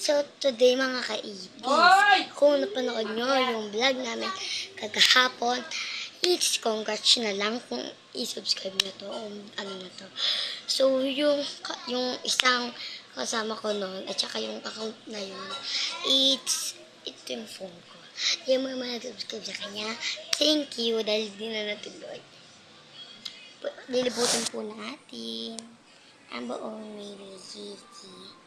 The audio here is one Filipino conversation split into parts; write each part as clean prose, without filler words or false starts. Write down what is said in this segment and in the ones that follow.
So, today mga kaibis, kung napanood nyo yung vlog namin kagahapon, it's congrats na lang kung i-subscribe na to, o ano na to. So, yung isang kasama ko noon, at saka yung account na yun, ito yung phone ko. Yung mga nag-subscribe sa kanya, thank you, dahil di na natuloy. Lilibutan po natin ang buong Mary Gigi.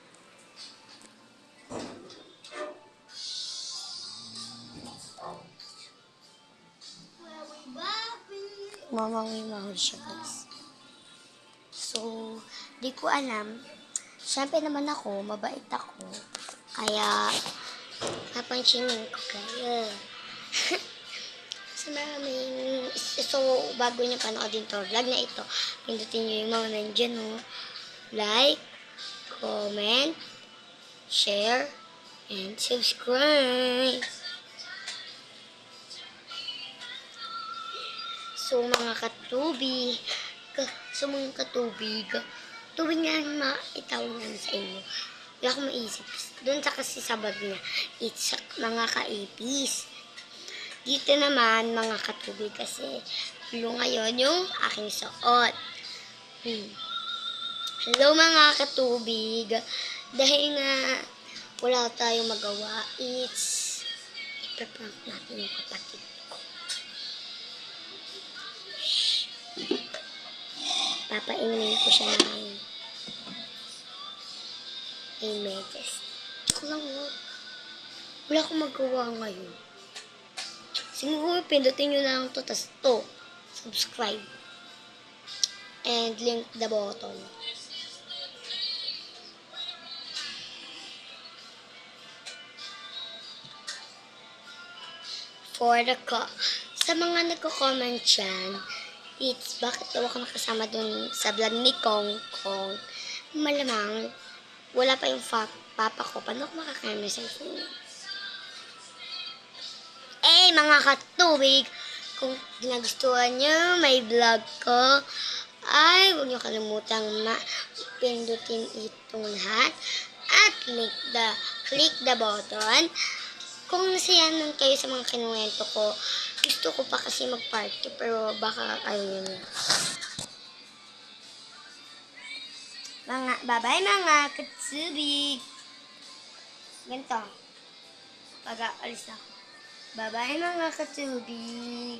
Mamang-mahal siya, guys. So, di ko alam. Siyempre naman ako, mabait ako. Kaya, papansinin ko kayo. So, bago niyo panoodin to vlog na ito, pindutin niyo yung mga nandiyan, no? Like, comment, share, and subscribe. So, mga katubig, tubig nga maitawag namin sa inyo. Wala akong maisip. Doon sa kasi sabag niya, it's mga kaipis. Dito naman, mga katubig, kasi blue ngayon yung aking suot. Hello mga katubig. Dahil nga wala tayong magawa, ipaprank natin yung kapatid ko. Papainumin ko siya ng medyas. Joke lang yun. Wala akong magawa ngayon. Siguro, pindutin nyo lang to, tas to, subscribe. And link the button. Sa mga nagko-comment dyan, bakit daw ako nakasama dun sa vlog ni Kong Kong? Malamang, wala pa yung papa ko. Paano ako makakain ng cellphone? Mga katubig, kung ginagustuhan nyo may vlog ko, ay huwag nyo kalimutang pindutin itong lahat at click the button. Kung nasayanan kayo sa mga kinuwento ko, gusto ko pa kasi mag-party, pero baka ayaw nyo. Bye-bye mga katubig. Ganito. Pag-aalis na ako. Bye-bye mga katubig.